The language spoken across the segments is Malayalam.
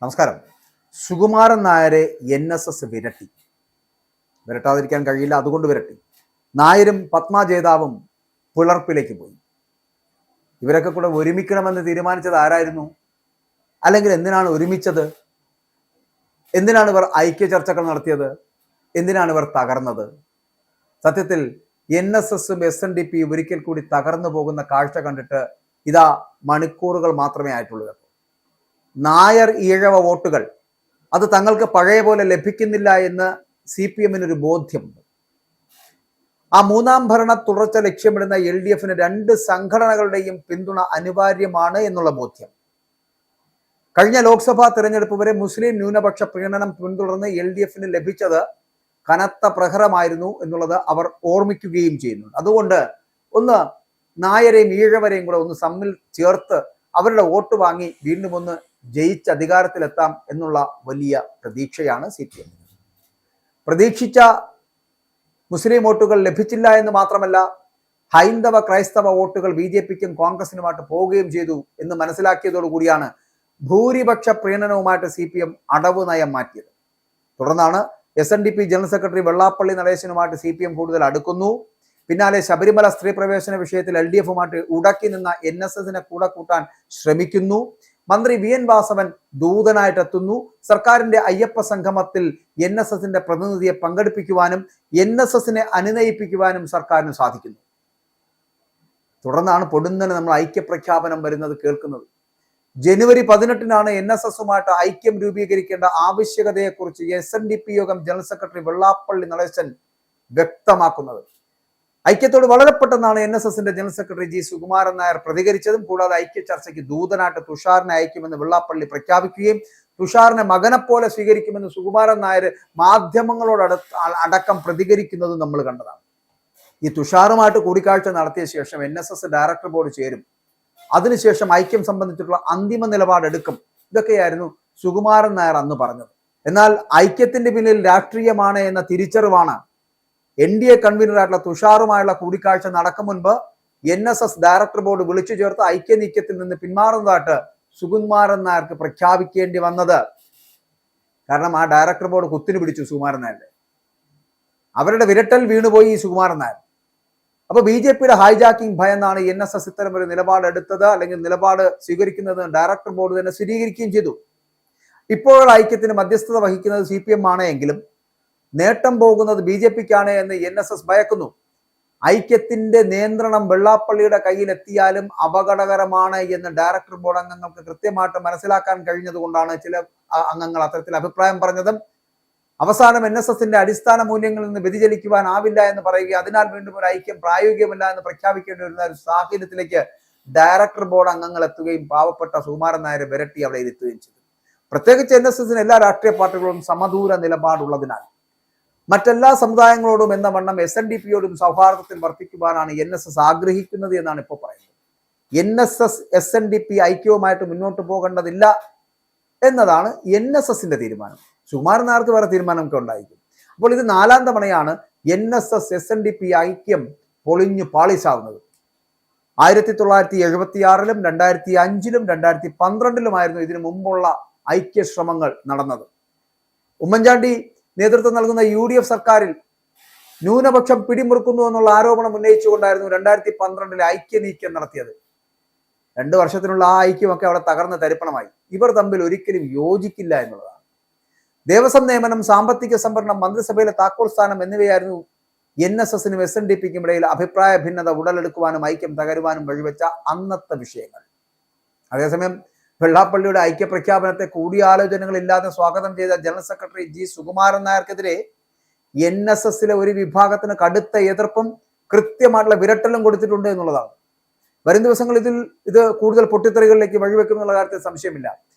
നമസ്കാരം. സുകുമാരൻ നായരെ NSS വിരട്ടി. വിരട്ടാതിരിക്കാൻ കഴിയില്ല, അതുകൊണ്ട് വിരട്ടി. നായരും പത്മ ജേതാവും പിളർപ്പിലേക്ക് പോയി. ഇവരൊക്കെ കൂടെ ഒരുമിക്കണമെന്ന് തീരുമാനിച്ചത് ആരായിരുന്നു? അല്ലെങ്കിൽ എന്തിനാണ് ഒരുമിച്ചത്? എന്തിനാണ് ഇവർ ഐക്യ ചർച്ചകൾ നടത്തിയത്? എന്തിനാണ് ഇവർ തകർന്നത്? സത്യത്തിൽ NSSും SNDP ഒരിക്കൽ കൂടി തകർന്നു പോകുന്ന കാഴ്ച കണ്ടിട്ട് ഇതാ മണിക്കൂറുകൾ മാത്രമേ ആയിട്ടുള്ളൂ. നായർ ഈഴവ വോട്ടുകൾ അത് തങ്ങൾക്ക് പഴയ പോലെ ലഭിക്കുന്നില്ല എന്ന് CPMനൊരു ബോധ്യമുണ്ട്. ആ മൂന്നാം ഭരണ തുടർച്ച ലക്ഷ്യമിടുന്ന LDFന് രണ്ട് സംഘടനകളുടെയും പിന്തുണ അനിവാര്യമാണ് എന്നുള്ള ബോധ്യം. കഴിഞ്ഞ ലോക്സഭാ തെരഞ്ഞെടുപ്പ് വരെ മുസ്ലിം ന്യൂനപക്ഷ പ്രീണനം പിന്തുടർന്ന് LDFന് ലഭിച്ചത് കനത്ത പ്രഹരമായിരുന്നു എന്നുള്ളത് അവർ ഓർമ്മിക്കുകയും ചെയ്യുന്നു. അതുകൊണ്ട് ഒന്ന് നായരെയും ഈഴവരെയും കൂടെ ഒന്ന് തമ്മിൽ ചേർത്ത് അവരുടെ വോട്ട് വാങ്ങി വീണ്ടും ഒന്ന് ജയിച്ച് അധികാരത്തിലെത്താം എന്നുള്ള വലിയ പ്രതീക്ഷയാണ് CPM. പ്രതീക്ഷിച്ച മുസ്ലിം വോട്ടുകൾ ലഭിച്ചില്ല എന്ന് മാത്രമല്ല, ഹൈന്ദവ ക്രൈസ്തവ വോട്ടുകൾ BJPക്കും കോൺഗ്രസിനുമായിട്ട് പോവുകയും ചെയ്തു എന്ന് മനസ്സിലാക്കിയതോടുകൂടിയാണ് ഭൂരിപക്ഷ പ്രീണനവുമായിട്ട് CPM അടവ് നയം മാറ്റിയത്. തുടർന്നാണ് SNDP ജനറൽ സെക്രട്ടറി വെള്ളാപ്പള്ളി നടേശനുമായിട്ട് CPM കൂടുതൽ അടുക്കുന്നു. പിന്നാലെ ശബരിമല സ്ത്രീ പ്രവേശന വിഷയത്തിൽ LDFുമായിട്ട് ഉടക്കി നിന്ന NSSനെ കൂടെ കൂട്ടാൻ ശ്രമിക്കുന്നു. മന്ത്രി VN വാസവൻ ദൂതനായിട്ടെത്തുന്നു. സർക്കാരിന്റെ അയ്യപ്പ സംഗമത്തിൽ NSSന്റെ പ്രതിനിധിയെ പങ്കെടുപ്പിക്കുവാനും NSSനെ അനുനയിപ്പിക്കുവാനും സർക്കാരിന് സാധിക്കുന്നു. തുടർന്നാണ് പൊടുന്നനെ നമ്മൾ ഐക്യപ്രഖ്യാപനം വരുന്നത് കേൾക്കുന്നത്. ജനുവരി 18-നാണ് NSSുമായിട്ട് ഐക്യം രൂപീകരിക്കേണ്ട ആവശ്യകതയെക്കുറിച്ച് SNDP യോഗം ജനറൽ സെക്രട്ടറി വെള്ളാപ്പള്ളി നടേശൻ വ്യക്തമാക്കുന്നത്. ഐക്യത്തോട് വളരെ പെട്ടെന്നാണ് NSSന്റെ general secretary G. Sukumaran Nair പ്രതികരിച്ചതും. കൂടാതെ ഐക്യ ചർച്ചയ്ക്ക് ദൂതനായിട്ട് തുഷാറിനെ അയക്കുമെന്ന് വെള്ളാപ്പള്ളി പ്രഖ്യാപിക്കുകയും തുഷാറിനെ മകനെപ്പോലെ സ്വീകരിക്കുമെന്ന് സുകുമാരൻ നായർ മാധ്യമങ്ങളോട് അടക്കം പ്രതികരിക്കുന്നതും നമ്മൾ കണ്ടതാണ്. ഈ തുഷാറുമായിട്ട് കൂടിക്കാഴ്ച നടത്തിയ ശേഷം NSS ഡയറക്ടർ ബോർഡ് ചേരും. അതിനുശേഷം ഐക്യം സംബന്ധിച്ചിട്ടുള്ള അന്തിമ നിലപാടെടുക്കും. ഇതൊക്കെയായിരുന്നു സുകുമാരൻ നായർ അന്ന് പറഞ്ഞത്. എന്നാൽ ഐക്യത്തിന്റെ പിന്നിൽ രാഷ്ട്രീയമാണ് എന്ന തിരിച്ചറിവാണ് NDA കൺവീനറായിട്ടുള്ള തുഷാറുമായുള്ള കൂടിക്കാഴ്ച നടക്കും മുൻപ് NSS ഡയറക്ടർ ബോർഡ് വിളിച്ചു ചേർത്ത് ഐക്യനീക്കത്തിൽ നിന്ന് പിന്മാറുന്നതായിട്ട് സുകുമാരൻ നായർക്ക് പ്രഖ്യാപിക്കേണ്ടി വന്നത്. കാരണം ആ ഡയറക്ടർ ബോർഡ് കുത്തിന് പിടിച്ചു സുകുമാരൻ നായരുടെ. അവരുടെ വിരട്ടൽ വീണുപോയി ഈ സുകുമാരൻ നായർ. അപ്പൊ BJPയുടെ ഹൈജാക്കിംഗ് ഭയന്നാണ് NSS ഇത്തരം ഒരു നിലപാടെടുത്തത്, അല്ലെങ്കിൽ നിലപാട് സ്വീകരിക്കുന്നത് ഡയറക്ടർ ബോർഡ് തന്നെ സ്ഥിരീകരിക്കുകയും ചെയ്തു. ഇപ്പോഴുള്ള ഐക്യത്തിന് മധ്യസ്ഥത വഹിക്കുന്നത് CPM ആണ് എങ്കിലും നേട്ടം പോകുന്നത് BJPക്കാണ് എന്ന് NSS ഭയക്കുന്നു. ഐക്യത്തിന്റെ നിയന്ത്രണം വെള്ളാപ്പള്ളിയുടെ കയ്യിലെത്തിയാലും അപകടകരമാണ് എന്ന് ഡയറക്ടർ ബോർഡ് അംഗങ്ങൾക്ക് കൃത്യമായിട്ട് മനസ്സിലാക്കാൻ കഴിഞ്ഞതുകൊണ്ടാണ് ചില അംഗങ്ങൾ അത്തരത്തിൽ അഭിപ്രായം പറഞ്ഞതും. അവസാനം NSSന്റെ അടിസ്ഥാന മൂല്യങ്ങളിൽ നിന്ന് വ്യതിചലിക്കുവാനാവില്ല എന്ന് പറയുക, അതിനാൽ വീണ്ടും ഒരു ഐക്യം പ്രായോഗികമല്ല എന്ന് പ്രഖ്യാപിക്കേണ്ടി വരുന്ന ഒരു സാഹചര്യത്തിലേക്ക് ഡയറക്ടർ ബോർഡ് അംഗങ്ങൾ എത്തുകയും പാവപ്പെട്ട സുകുമാരൻ നായരെ വിരട്ടി അവിടെ ഇരുത്തുകയും ചെയ്തു. പ്രത്യേകിച്ച് NSSന് എല്ലാ രാഷ്ട്രീയ പാർട്ടികളോടും സമദൂര നിലപാടുള്ളതിനാൽ മറ്റെല്ലാ സമുദായങ്ങളോടും എന്ന വണ്ണം SNDPയോടും സൗഹാർദ്ദത്തിൽ വർത്തിക്കുവാനാണ് NSS ആഗ്രഹിക്കുന്നത് എന്നാണ് ഇപ്പോൾ പറയുന്നത്. NSS SNDP ഐക്യവുമായിട്ട് മുന്നോട്ട് പോകേണ്ടതില്ല എന്നതാണ് NSSന്റെ തീരുമാനം. സുകുമാരൻ നായർക്ക് വേറെ തീരുമാനമൊക്കെ ഉണ്ടായിരിക്കും. അപ്പോൾ ഇത് 4ാം തവണയാണ് NSS SNDP ഐക്യം പൊളിഞ്ഞു പാളിസാവുന്നത്. 1976-ലും 2005-ലും 2012-ലുമായിരുന്നു ഇതിനു മുമ്പുള്ള ഐക്യശ്രമങ്ങൾ നടന്നത്. ഉമ്മൻചാണ്ടി നേതൃത്വം നൽകുന്ന UDF സർക്കാരിൽ ന്യൂനപക്ഷം പിടിമുറുക്കുന്നു എന്നുള്ള ആരോപണം ഉന്നയിച്ചുകൊണ്ടായിരുന്നു 2012-ലെ ഐക്യനീക്കം നടത്തിയത്. 2 വർഷത്തിനുള്ള ആ ഐക്യമൊക്കെ അവിടെ തകർന്ന തരിപ്പണമായി. ഇവർ തമ്മിൽ ഒരിക്കലും യോജിക്കില്ല എന്നുള്ളതാണ്. ദേവസ്വം നിയമനം, സാമ്പത്തിക സംവരണം, മന്ത്രിസഭയിലെ താക്കോൽ സ്ഥാനം എന്നിവയായിരുന്നു NSSനും SNDPക്കും ഇടയിൽ അഭിപ്രായ ഭിന്നത ഉടലെടുക്കുവാനും ഐക്യം തകരുവാനും വഴിവെച്ച അന്നത്തെ വിഷയങ്ങൾ. അതേസമയം വെള്ളാപ്പള്ളിയുടെ ഐക്യപ്രഖ്യാപനത്തെ കൂടിയാലോചനകളില്ലാതെ സ്വാഗതം ചെയ്ത ജനറൽ സെക്രട്ടറി G. സുകുമാരൻ നായർക്കെതിരെ NSSലെ ഒരു വിഭാഗത്തിന് കടുത്ത എതിർപ്പും കൃത്യമായിട്ടുള്ള വിരട്ടലും കൊടുത്തിട്ടുണ്ട് എന്നുള്ളതാണ്. വരും ദിവസങ്ങളിൽ ഇത് കൂടുതൽ പൊട്ടിത്തെറികളിലേക്ക് വഴിവെക്കുമെന്നുള്ള കാര്യത്തിൽ സംശയമില്ല.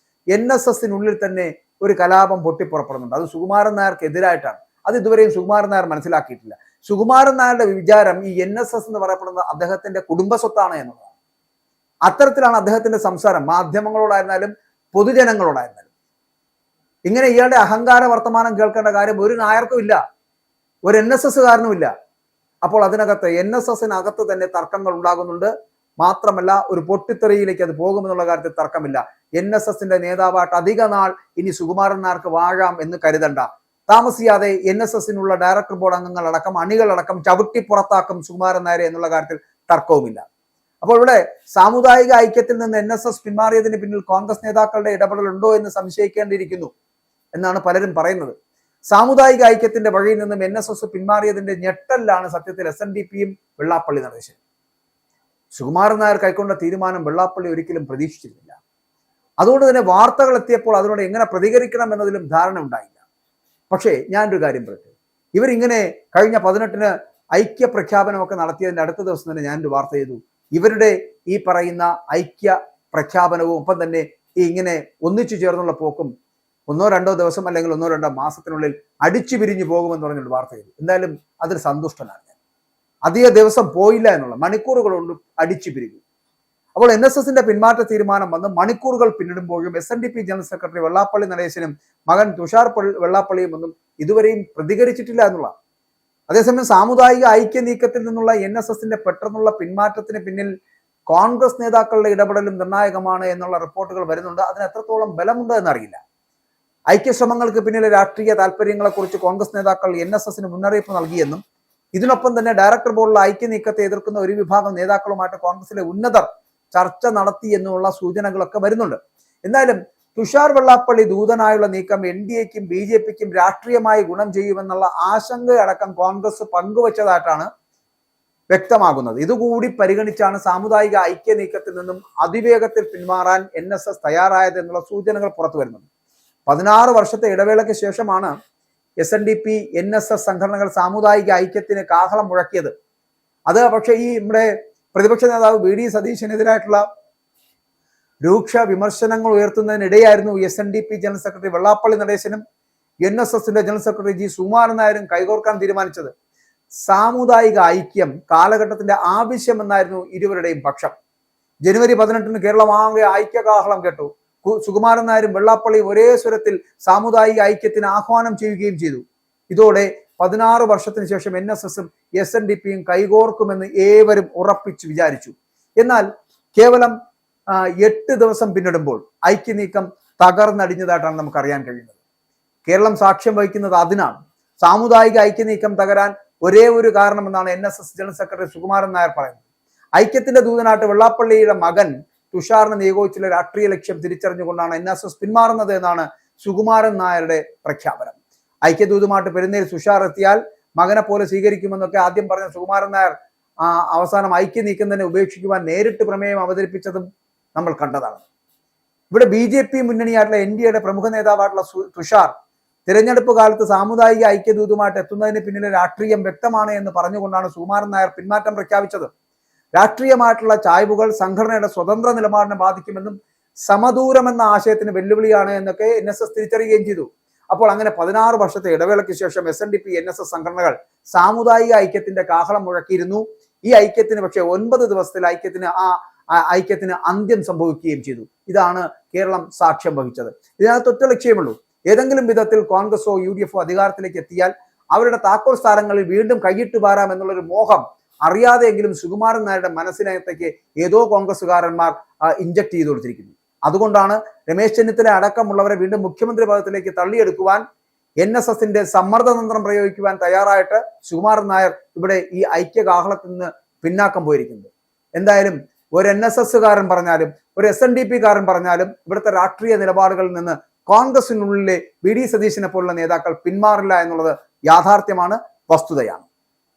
NSSനുള്ളിൽ തന്നെ ഒരു കലാപം പൊട്ടിപ്പുറപ്പെടുന്നുണ്ട്. അത് സുകുമാരൻ നായർക്ക് എതിരായിട്ടാണ്. അത് ഇതുവരെയും സുകുമാരൻ നായർ മനസ്സിലാക്കിയിട്ടില്ല. സുകുമാരൻ നായരുടെ വിചാരം ഈ NSS എന്ന് പറയപ്പെടുന്നത് അദ്ദേഹത്തിന്റെ കുടുംബ സ്വത്താണ് എന്നുള്ളതാണ്. അത്തരത്തിലാണ് അദ്ദേഹത്തിന്റെ സംസാരം, മാധ്യമങ്ങളോടായിരുന്നാലും പൊതുജനങ്ങളോടായിരുന്നാലും. ഇങ്ങനെ ഇയാളുടെ അഹങ്കാര വർത്തമാനം കേൾക്കേണ്ട കാര്യം ഒരു നായർക്കും ഇല്ല, ഒരു NSSകാരനും ഇല്ല. അപ്പോൾ അതിനകത്ത് NSSനകത്ത് തന്നെ തർക്കങ്ങൾ ഉണ്ടാകുന്നുണ്ട്. മാത്രമല്ല ഒരു പൊട്ടിത്തെറിയിലേക്ക് അത് പോകുമെന്നുള്ള കാര്യത്തിൽ തർക്കമില്ല. NSSന്റെ നേതാവായിട്ട് അധിക നാൾ ഇനി സുകുമാരൻ നായർക്ക് വാഴാം എന്ന് കരുതണ്ട. താമസിയാതെ NSSനുള്ള ഡയറക്ടർ ബോർഡ് അംഗങ്ങളടക്കം അണികളടക്കം ചവിട്ടി പുറത്താക്കും സുകുമാരൻ നായരെ എന്നുള്ള കാര്യത്തിൽ തർക്കവുമില്ല. അപ്പോൾ ഇവിടെ സാമുദായിക ഐക്യത്തിൽ നിന്ന് NSS പിന്മാറിയതിന് പിന്നിൽ കോൺഗ്രസ് നേതാക്കളുടെ ഇടപെടലുണ്ടോ എന്ന് സംശയിക്കേണ്ടിയിരിക്കുന്നു എന്നാണ് പലരും പറയുന്നത്. സാമുദായിക ഐക്യത്തിന്റെ വഴിയിൽ നിന്നും NSS പിന്മാറിയതിന്റെ ഞെട്ടലിലാണ് സത്യത്തിൽ SNDPയും വെള്ളാപ്പള്ളി നടേശനും. സുകുമാരൻ നായർ കൈക്കൊണ്ട തീരുമാനം വെള്ളാപ്പള്ളി ഒരിക്കലും പ്രതീക്ഷിച്ചിരുന്നില്ല. അതുകൊണ്ട് തന്നെ വാർത്തകൾ എത്തിയപ്പോൾ അതിനോട് എങ്ങനെ പ്രതികരിക്കണം എന്നതിലും ധാരണ ഉണ്ടായില്ല. പക്ഷേ ഞാനൊരു കാര്യം പറയട്ടെ, ഇവരിങ്ങനെ കഴിഞ്ഞ 18-ന് ഐക്യ പ്രഖ്യാപനമൊക്കെ നടത്തിയതിന്റെ അടുത്ത ദിവസം തന്നെ ഞാനൊരു വാർത്ത ചെയ്തു. ഇവരുടെ ഈ പറയുന്ന ഐക്യ പ്രഖ്യാപനവും ഒപ്പം തന്നെ ഈ ഇങ്ങനെ ഒന്നിച്ചു ചേർന്നുള്ള പോക്കും 1-2 ദിവസം അല്ലെങ്കിൽ 1-2 മാസത്തിനുള്ളിൽ അടിച്ചു പിരിഞ്ഞു പോകുമെന്ന് പറഞ്ഞൊരു വാർത്ത ചെയ്തു. എന്തായാലും അതിൽ സന്തുഷ്ടനാണ് ഞാൻ. അധിക ദിവസം പോയില്ല എന്നുള്ള മണിക്കൂറുകൾ കൊണ്ട് അടിച്ചു പിരിഞ്ഞു. അപ്പോൾ NSSന്റെ പിന്മാറ്റ തീരുമാനം വന്ന് മണിക്കൂറുകൾ പിന്നിടുമ്പോഴും SNDP ജനറൽ സെക്രട്ടറി വെള്ളാപ്പള്ളി നടേശനും മകൻ തുഷാർ വെള്ളാപ്പള്ളിയും ഒന്നും ഇതുവരെയും പ്രതികരിച്ചിട്ടില്ല എന്നുള്ള. അതേസമയം സാമുദായിക ഐക്യ നീക്കത്തിൽ നിന്നുള്ള NSSന്റെ പെട്ടെന്നുള്ള പിന്മാറ്റത്തിന് പിന്നിൽ കോൺഗ്രസ് നേതാക്കളുടെ ഇടപെടലും നിർണായകമാണ് എന്നുള്ള റിപ്പോർട്ടുകൾ വരുന്നുണ്ട്. അതിന് എത്രത്തോളം ബലമുണ്ട് എന്നറിയില്ല. ഐക്യശ്രമങ്ങൾക്ക് പിന്നിലെ രാഷ്ട്രീയ താല്പര്യങ്ങളെക്കുറിച്ച് കോൺഗ്രസ് നേതാക്കൾ NSSന് മുന്നറിയിപ്പ് നൽകിയെന്നും ഇതിനൊപ്പം തന്നെ ഡയറക്ടർ ബോർഡിലെ ഐക്യ നീക്കത്തെ എതിർക്കുന്ന ഒരു വിഭാഗം നേതാക്കളുമായിട്ട് കോൺഗ്രസിലെ ഉന്നതർ ചർച്ച നടത്തി എന്നുള്ള സൂചനകളൊക്കെ വരുന്നുണ്ട്. എന്തായാലും തുഷാർ വെള്ളാപ്പള്ളി ദൂതനായുള്ള നീക്കം NDAക്കും BJPക്കും രാഷ്ട്രീയമായി ഗുണം ചെയ്യുമെന്നുള്ള ആശങ്കയടക്കം കോൺഗ്രസ് പങ്കുവച്ചതായിട്ടാണ് വ്യക്തമാകുന്നത്. ഇതുകൂടി പരിഗണിച്ചാണ് സാമുദായിക ഐക്യ നീക്കത്തിൽ നിന്നും അതിവേഗത്തിൽ പിന്മാറാൻ NSS തയ്യാറായത് എന്നുള്ള സൂചനകൾ പുറത്തു വരുന്നുണ്ട്. 16 വർഷത്തെ ഇടവേളയ്ക്ക് ശേഷമാണ് SNDP NSS സംഘടനകൾ സാമുദായിക ഐക്യത്തിന് കാഹളം മുഴക്കിയത്. അത് പക്ഷേ ഈ നമ്മുടെ പ്രതിപക്ഷ നേതാവ് VD സതീശനെതിരായിട്ടുള്ള രൂക്ഷ വിമർശനങ്ങൾ ഉയർത്തുന്നതിനിടെയായിരുന്നു SNDP ജനറൽ സെക്രട്ടറി വെള്ളാപ്പള്ളി നടേശനും NSSന്റെ ജനറൽ സെക്രട്ടറി G സുകുമാരൻ നായരും കൈകോർക്കാൻ തീരുമാനിച്ചത്. സാമുദായിക ഐക്യം കാലഘട്ടത്തിന്റെ ആവശ്യമെന്നായിരുന്നു ഇരുവരുടെയും പക്ഷം. ജനുവരി 18-ന് കേരളമാകെ ഐക്യകാഹളം കേട്ടു. സുകുമാരൻ നായരും വെള്ളാപ്പള്ളിയും ഒരേ സ്വരത്തിൽ സാമുദായിക ഐക്യത്തിന് ആഹ്വാനം ചെയ്യുകയും ചെയ്തു. ഇതോടെ 16 വർഷത്തിന് ശേഷം NSSും SNDPയും കൈകോർക്കുമെന്ന് ഏവരും ഉറപ്പിച്ചു വിചാരിച്ചു. എന്നാൽ കേവലം 8 ദിവസം പിന്നിടുമ്പോൾ ഐക്യനീക്കം തകർന്നടിഞ്ഞതായിട്ടാണ് നമുക്ക് അറിയാൻ കഴിയുന്നത്. കേരളം സാക്ഷ്യം വഹിക്കുന്നത് അതിനാണ്. സാമുദായിക ഐക്യനീക്കം തകരാൻ ഒരേ ഒരു കാരണമെന്നാണ് NSS general secretary Sukumaran Nair പറയുന്നത്. ഐക്യത്തിന്റെ ദൂതനായിട്ട് വെള്ളാപ്പള്ളിയുടെ മകൻ തുഷാറിന് നിയോഗിച്ചുള്ള രാഷ്ട്രീയ ലക്ഷ്യം തിരിച്ചറിഞ്ഞുകൊണ്ടാണ് NSS പിന്മാറുന്നത് എന്നാണ് സുകുമാരൻ നായരുടെ പ്രഖ്യാപനം. ഐക്യദൂതുമായിട്ട് പെരുന്നേൽ തുഷാർ എത്തിയാൽ മകനെ പോലെ സ്വീകരിക്കുമെന്നൊക്കെ ആദ്യം പറഞ്ഞ സുകുമാരൻ നായർ അവസാനം ഐക്യ നീക്കം തന്നെ ഉപേക്ഷിക്കുവാൻ നേരിട്ട് പ്രമേയം അവതരിപ്പിച്ചതും നമ്മൾ കണ്ടതാണ്. ഇവിടെ BJP മുന്നണിയായിട്ടുള്ള NDAയുടെ പ്രമുഖ നേതാവായിട്ടുള്ള തുഷാർ തിരഞ്ഞെടുപ്പ് കാലത്ത് സാമുദായിക ഐക്യദൂതുമായിട്ട് എത്തുന്നതിന് പിന്നിലെ രാഷ്ട്രീയം വ്യക്തമാണ് എന്ന് പറഞ്ഞുകൊണ്ടാണ് സുകുമാരൻ നായർ പിന്മാറ്റം പ്രഖ്യാപിച്ചത്. രാഷ്ട്രീയമായിട്ടുള്ള ചായ്വുകൾ സംഘടനയുടെ സ്വതന്ത്ര നിലപാടിനെ ബാധിക്കുമെന്നും സമദൂരമെന്ന ആശയത്തിന് വെല്ലുവിളിയാണ് എന്നൊക്കെ NSS തിരിച്ചറിയുകയും ചെയ്തു. അപ്പോൾ അങ്ങനെ 16 വർഷത്തെ ഇടവേളയ്ക്ക് ശേഷം SNDP NSS സംഘടനകൾ സാമുദായിക ഐക്യത്തിന്റെ കാഹളം മുഴക്കിയിരുന്നു. ഈ ഐക്യത്തിന് പക്ഷേ 9 ദിവസത്തിൽ ഐക്യത്തിന് അന്ത്യം സംഭവിക്കുകയും ചെയ്തു. ഇതാണ് കേരളം സാക്ഷ്യം വഹിച്ചത്. ഇതിനകത്ത് ഒറ്റ ലക്ഷ്യമുള്ളൂ. ഏതെങ്കിലും വിധത്തിൽ കോൺഗ്രസോ UDFോ അധികാരത്തിലേക്ക് എത്തിയാൽ അവരുടെ താക്കോൽ സ്ഥാനങ്ങളിൽ വീണ്ടും കൈയിട്ട് പാരാം എന്നുള്ളൊരു മോഹം അറിയാതെയെങ്കിലും സുകുമാരൻ നായരുടെ മനസ്സിനകത്തേക്ക് ഏതോ കോൺഗ്രസ്സുകാരന്മാർ ഇഞ്ചക്ട് ചെയ്തു കൊടുത്തിരിക്കുന്നു. അതുകൊണ്ടാണ് രമേശ് ചെന്നിത്തല അടക്കമുള്ളവരെ വീണ്ടും മുഖ്യമന്ത്രി പദത്തിലേക്ക് തള്ളിയെടുക്കുവാൻ NSSന്റെ സമ്മർദ്ദതന്ത്രം പ്രയോഗിക്കുവാൻ തയ്യാറായിട്ട് സുകുമാരൻ നായർ ഇവിടെ ഈ ഐക്യകാഹളത്തിൽ നിന്ന് പിന്നാക്കം പോയിരിക്കുന്നത്. എന്തായാലും ഒരു NSSകാരൻ പറഞ്ഞാലും ഒരു SNDPകാരൻ പറഞ്ഞാലും ഇവിടുത്തെ രാഷ്ട്രീയ നിലപാടുകളിൽ നിന്ന് കോൺഗ്രസിനുള്ളിലെ VD സതീശനെ പോലുള്ള നേതാക്കൾ പിന്മാറില്ല എന്നുള്ളത് യാഥാർത്ഥ്യമാണ്, വസ്തുതയാണ്.